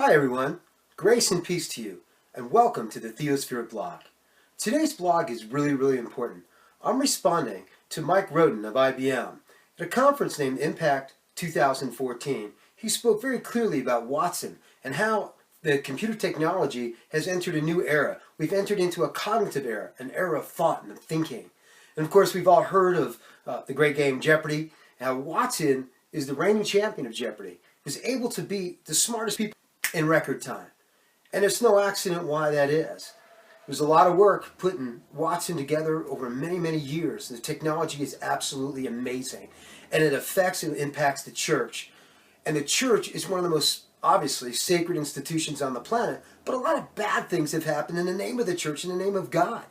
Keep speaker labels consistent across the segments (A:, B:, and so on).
A: Hi everyone, grace and peace to you, and welcome to the Theosphere blog. Today's blog is really important. I'm responding to Mike Roden of IBM. At a conference named Impact 2014, he spoke very clearly about Watson and how the computer technology has entered a new era. We've entered into a cognitive era, an era of thought and of thinking. And of course, we've all heard of the great game Jeopardy! How Watson is the reigning champion of Jeopardy! Is able to beat the smartest people in record time. And it's no accident why that is. There's a lot of work putting Watson together over many years. The technology is absolutely amazing. And it affects and impacts the church. And the church is one of the most, obviously, sacred institutions on the planet. But a lot of bad things have happened in the name of the church, in the name of God.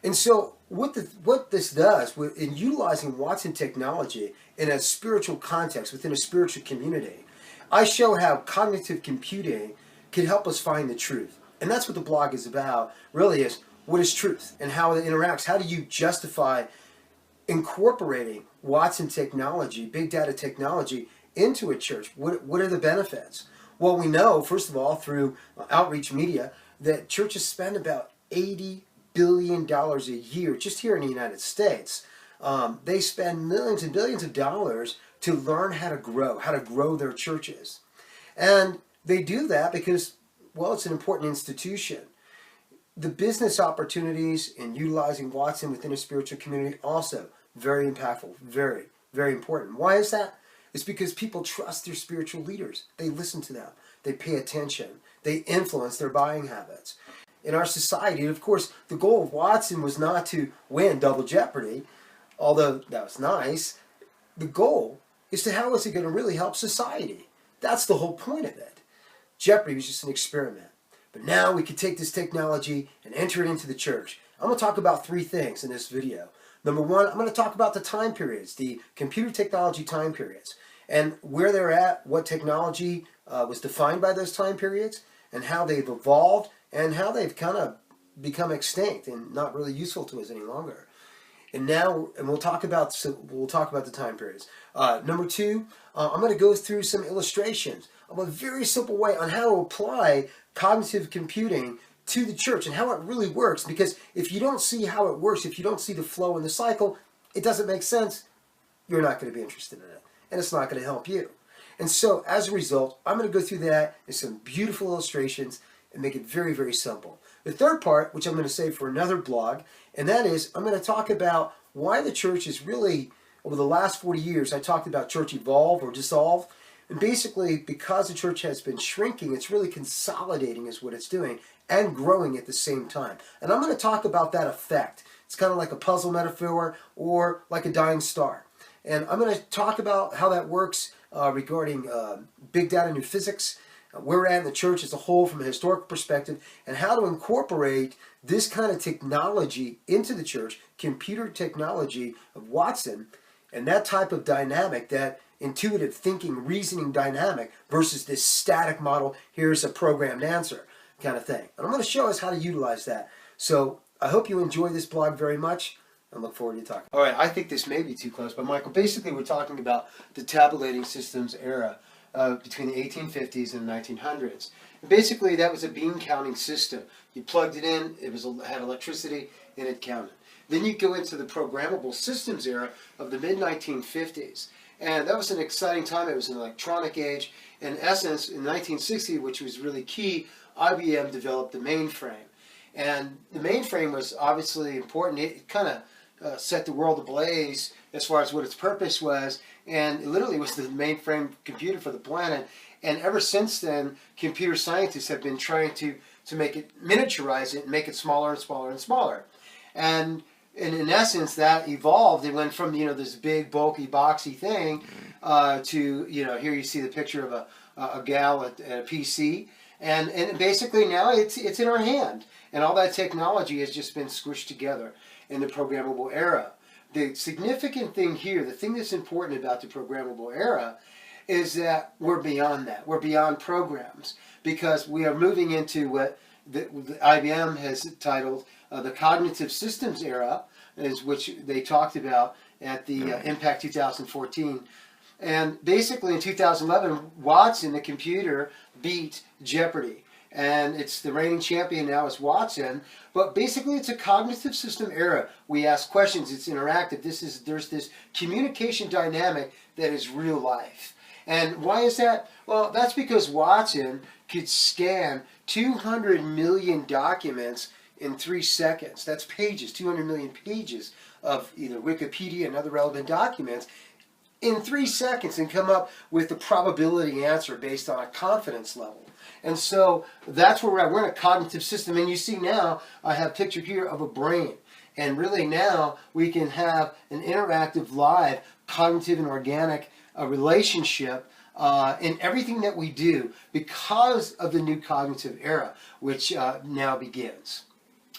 A: And so what this does, in utilizing Watson technology in a spiritual context, within a spiritual community, I show how cognitive computing can help us find the truth. And that's what the blog is about, really, is what is truth and how it interacts. How do you justify incorporating Watson technology, big data technology, into a church? What are the benefits? Well, we know, first of all, through outreach media, that churches spend about $80 billion a year just here in the United States. They spend millions and billions of dollars to learn how to grow their churches. And they do that because, well, it's an important institution. The business opportunities in utilizing Watson within a spiritual community also very impactful, very important. Why is that? It's because people trust their spiritual leaders. They listen to them. They pay attention. They influence their buying habits. In our society, of course, the goal of Watson was not to win Double Jeopardy, although that was nice. The goal is to how is it going to really help society. That's the whole point of it. Jeopardy was just an experiment. But now we can take this technology and enter it into the church. I'm going to talk about three things in this video. Number one, I'm going to talk about the time periods, the computer technology time periods, and where they're at, what technology was defined by those time periods, and how they've evolved, and how they've kind of become extinct and not really useful to us any longer. And we'll talk about the time periods. Number two, I'm going to go through some illustrations of a very simple way on how to apply cognitive computing to the church and how it really works. Because if you don't see how it works, if you don't see the flow and the cycle, it doesn't make sense. You're not going to be interested in it, and it's not going to help you. And so, as a result, I'm going to go through that in some beautiful illustrations and make it very simple. The third part, which I'm going to save for another blog, and that is I'm going to talk about why the church is really, over the last 40 years, I talked about church evolve or dissolve. And basically, because the church has been shrinking, it's really consolidating is what it's doing and growing at the same time. And I'm going to talk about that effect. It's kind of like a puzzle metaphor or like a dying star. And I'm going to talk about how that works regarding big data, new physics, where we're at in the church as a whole from a historical perspective, and how to incorporate this kind of technology into the church, computer technology of Watson, and that type of dynamic, that intuitive thinking, reasoning dynamic versus this static model, here's a programmed answer kind of thing. And I'm going to show us how to utilize that. So I hope you enjoy this blog very much. I look forward to talking. All right, I think this may be too close, but Michael, basically we're talking about the tabulating systems era between the 1850s and the 1900s. And basically, that was a bean counting system. You plugged it in, had electricity, and it counted. Then you go into the programmable systems era of the mid-1950s. And that was an exciting time. It was an electronic age. In essence, in 1960, which was really key, IBM developed the mainframe. And the mainframe was obviously important. It kind of set the world ablaze as far as what its purpose was, and it literally was the mainframe computer for the planet. And ever since then, computer scientists have been trying to make it, miniaturize it, and make it smaller and smaller and smaller. And in essence, that evolved. It went from this big, bulky, boxy thing to here you see the picture of a gal at a PC, and basically now it's in our hand, and all that technology has just been squished together in the programmable era. The significant thing here, the thing that's important about the programmable era, is that we're beyond that. We're beyond programs, because we are moving into what the IBM has titled the cognitive systems era, which they talked about at the Impact 2014. And basically in 2011, Watson, the computer, beat Jeopardy. And it's the reigning champion now is Watson. But basically it's a cognitive system era. We ask questions, it's interactive. There's this communication dynamic that is real life. And why is that? Well, that's because Watson could scan 200 million documents in 3 seconds. That's pages, 200 million pages of either Wikipedia and other relevant documents in 3 seconds and come up with the probability answer based on a confidence level. And so that's where we're at. We're in a cognitive system. And you see now, I have a picture here of a brain. And really now we can have an interactive, live, cognitive and organic relationship in everything that we do because of the new cognitive era, which now begins.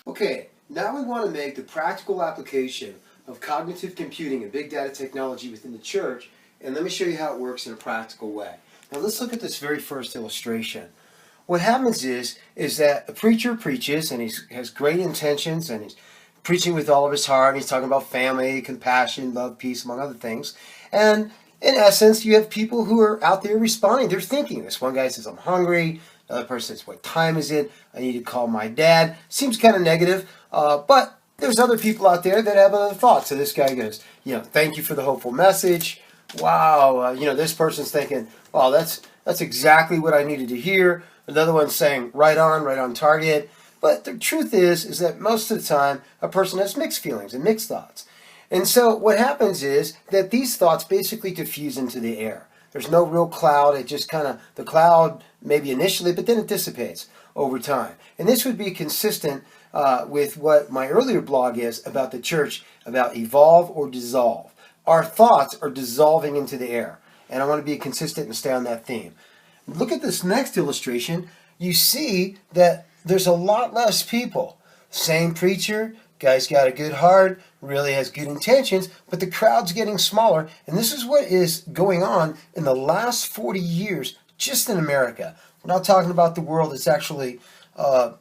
A: Okay, now we want to make the practical application of cognitive computing and big data technology within the church, and let me show you how it works in a practical way. Now let's look at this very first illustration. What happens is that a preacher preaches and he has great intentions and he's preaching with all of his heart and he's talking about family, compassion, love, peace, among other things. And in essence, you have people who are out there responding. They're thinking this. One guy says, I'm hungry. Another person says, what time is it? I need to call my dad. Seems kind of negative, but there's other people out there that have other thoughts. So this guy goes, thank you for the hopeful message. Wow, this person's thinking, wow, that's exactly what I needed to hear. Another one's saying, right on target. But the truth is that most of the time, a person has mixed feelings and mixed thoughts. And so what happens is that these thoughts basically diffuse into the air. There's no real cloud. It just the cloud maybe initially, but then it dissipates over time. And this would be consistent with what my earlier blog is about the church, about evolve or dissolve. Our thoughts are dissolving into the air. And I want to be consistent and stay on that theme. Look at this next illustration. You see that there's a lot less people. Same preacher, guy's got a good heart, really has good intentions, but the crowd's getting smaller. And this is what is going on in the last 40 years just in America. We're not talking about the world. It's actually a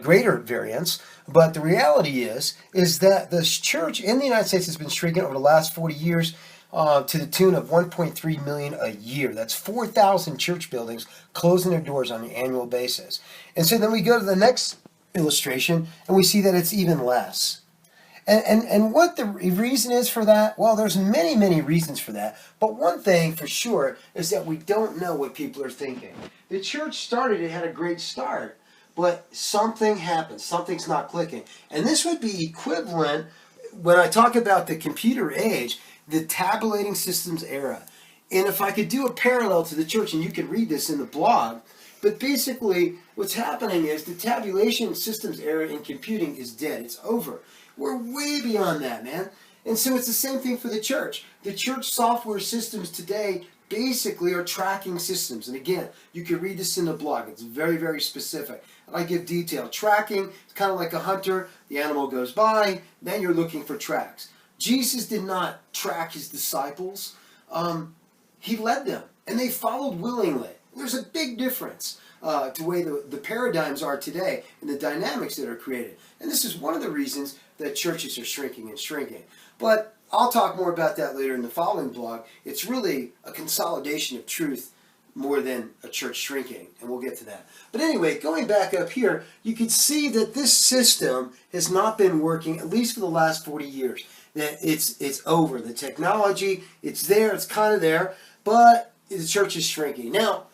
A: greater variance. But the reality is that the church in the United States has been shrinking over the last 40 years to the tune of 1.3 million a year. That's 4,000 church buildings closing their doors on an annual basis. And so then we go to the next illustration and we see that it's even less. And what the reason is for that? Well, there's many reasons for that. But one thing for sure is that we don't know what people are thinking. The church started, it had a great start, but something happened. Something's not clicking. And this would be equivalent, when I talk about the computer age, the tabulating systems era. And if I could do a parallel to the church, and you can read this in the blog, but basically what's happening is the tabulation systems era in computing is dead. It's over. We're way beyond that, man. And so it's the same thing for the church. The church software systems today basically are tracking systems. And again, you can read this in the blog. It's very specific. And I give detail. Tracking, it's kind of like a hunter. The animal goes by, then you're looking for tracks. Jesus did not track his disciples. He led them, and they followed willingly. There's a big difference to the way the paradigms are today and the dynamics that are created. And this is one of the reasons that churches are shrinking and shrinking. But I'll talk more about that later in the following blog. It's really a consolidation of truth more than a church shrinking, and we'll get to that. But anyway, going back up here, you can see that this system has not been working, at least for the last 40 years. That it's over. The technology, it's there, it's kind of there, but the church is shrinking. Now,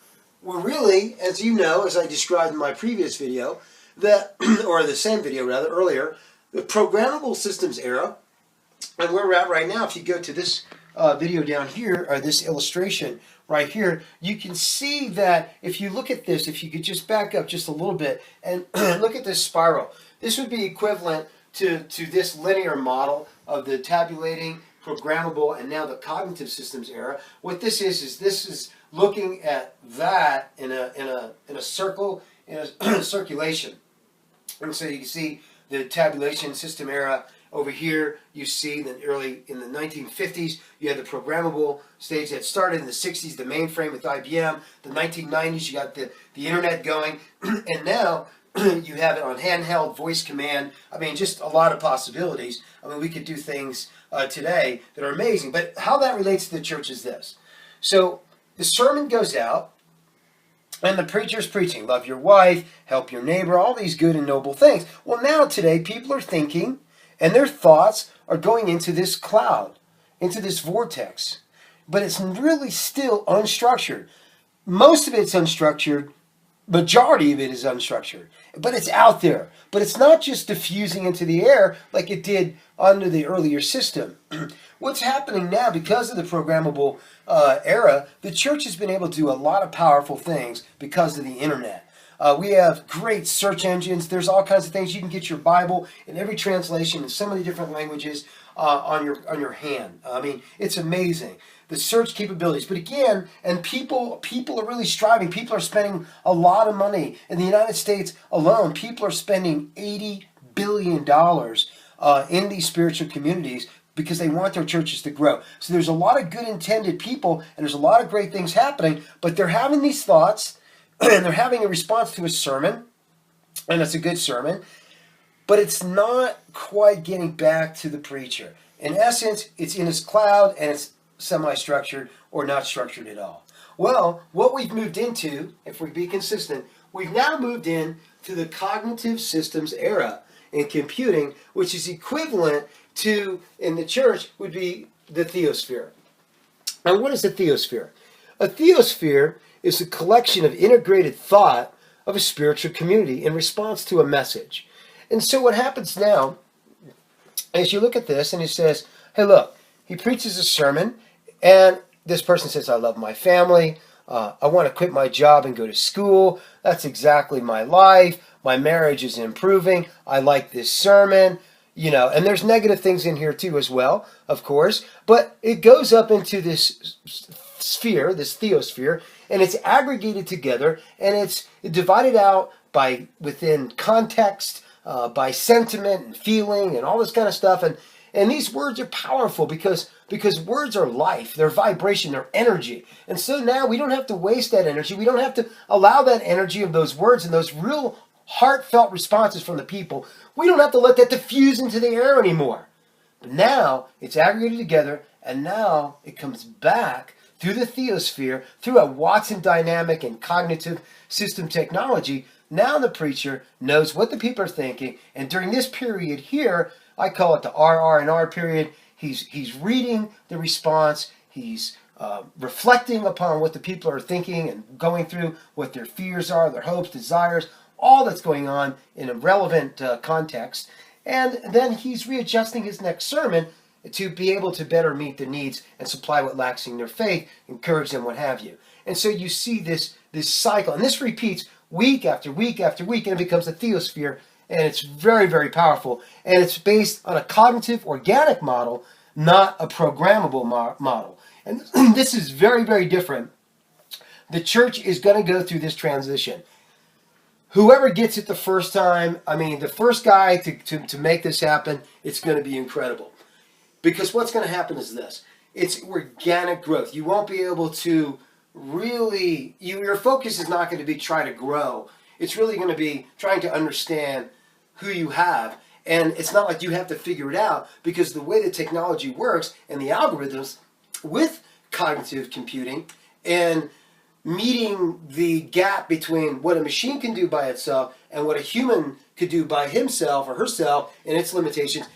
A: we're really, as you know, as I described in my previous video, or the same video rather, earlier, the programmable systems era, and where we're at right now, if you go to this video down here, or this illustration right here, you can see that if you look at this, if you could just back up just a little bit and look at this spiral, this would be equivalent to this linear model of the tabulating, programmable, and now the cognitive systems era. What this is looking at that in a circle, in a circulation. And so you can see the tabulation system era over here. You see that early in the 1950s, you had the programmable stage that started in the 60s, the mainframe with IBM. The 1990s, you got the internet going, and now you have it on handheld, voice command. I mean, just a lot of possibilities. I mean, we could do things today that are amazing. But how that relates to the church is this. So the sermon goes out, and the preacher's preaching, love your wife, help your neighbor, all these good and noble things. Well, now today, people are thinking, and their thoughts are going into this cloud, into this vortex. But it's really still unstructured. Most of it's unstructured. Majority of it is unstructured. But it's out there. But it's not just diffusing into the air like it did under the earlier system. What's happening now, because of the programmable era, the church has been able to do a lot of powerful things because of the internet. We have great search engines. There's all kinds of things. You can get your Bible in every translation in so many different languages on your hand. I mean, it's amazing. The search capabilities. But again, and people are really striving. People are spending a lot of money. In the United States alone, people are spending $80 billion in these spiritual communities because they want their churches to grow. So there's a lot of good intended people, and there's a lot of great things happening, but they're having these thoughts, and they're having a response to a sermon, and it's a good sermon, but it's not quite getting back to the preacher. In essence, it's in his cloud, and it's semi-structured or not structured at all. Well, what we've moved into, if we be consistent, we've now moved in to the cognitive systems era in computing, which is equivalent to, in the church, would be the theosphere. And what is a theosphere? A theosphere is a collection of integrated thought of a spiritual community in response to a message. And so what happens now is you look at this and he says, hey, look, he preaches a sermon, and this person says, I love my family. I want to quit my job and go to school. That's exactly my life. My marriage is improving. I like this sermon. And there's negative things in here too as well, of course. But it goes up into this sphere, this theosphere, and it's aggregated together, and it's divided out by within context, by sentiment and feeling and all this kind of stuff. And these words are powerful because words are life, they're vibration, they're energy. And so now we don't have to waste that energy. We don't have to allow that energy of those words and those real heartfelt responses from the people. We don't have to let that diffuse into the air anymore. But now it's aggregated together, and now it comes back through the theosphere, through a Watson dynamic and cognitive system technology. Now the preacher knows what the people are thinking, and during this period here, I call it the RR&R period, he's reading the response, he's reflecting upon what the people are thinking and going through what their fears are, their hopes, desires, all that's going on in a relevant context. And then he's readjusting his next sermon to be able to better meet the needs and supply what lacks in their faith, encourage them, what have you. And so you see this cycle, and this repeats week after week after week, and it becomes a theosphere, and it's very, very powerful. And it's based on a cognitive, organic model, not a programmable model. And this is very, very different. The church is going to go through this transition. Whoever gets it the first time, the first guy to make this happen, it's going to be incredible. Because what's going to happen is this. It's organic growth. You won't be able to really, your focus is not going to be try to grow. It's really going to be trying to understand who you have. And it's not like you have to figure it out, because the way the technology works and the algorithms with cognitive computing and meeting the gap between what a machine can do by itself and what a human could do by himself or herself and its limitations,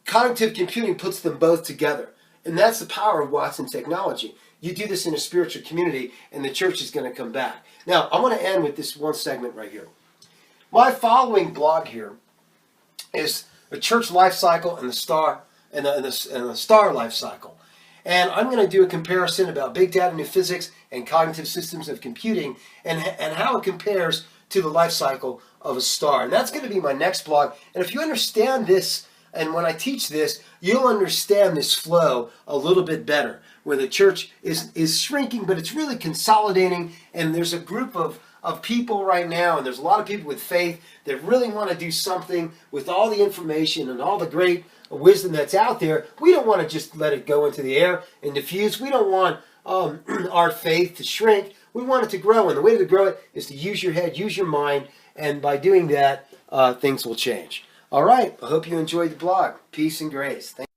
A: cognitive computing puts them both together. And that's the power of Watson technology. You do this in a spiritual community, and the church is going to come back. Now, I want to end with this one segment right here. My following blog here is the church life cycle and the star and the star life cycle. And I'm going to do a comparison about big data, new physics, and cognitive systems of computing, and how it compares to the life cycle of a star. And that's going to be my next blog. And if you understand this, and when I teach this, you'll understand this flow a little bit better, where the church is shrinking, but it's really consolidating, and there's a group of people right now, and there's a lot of people with faith that really want to do something with all the information and all the great wisdom that's out there. We don't want to just let it go into the air and diffuse. We don't want our faith to shrink. We want it to grow, and the way to grow it is to use your head, use your mind, and by doing that, things will change. All right, I hope you enjoyed the blog. Peace and grace. Thank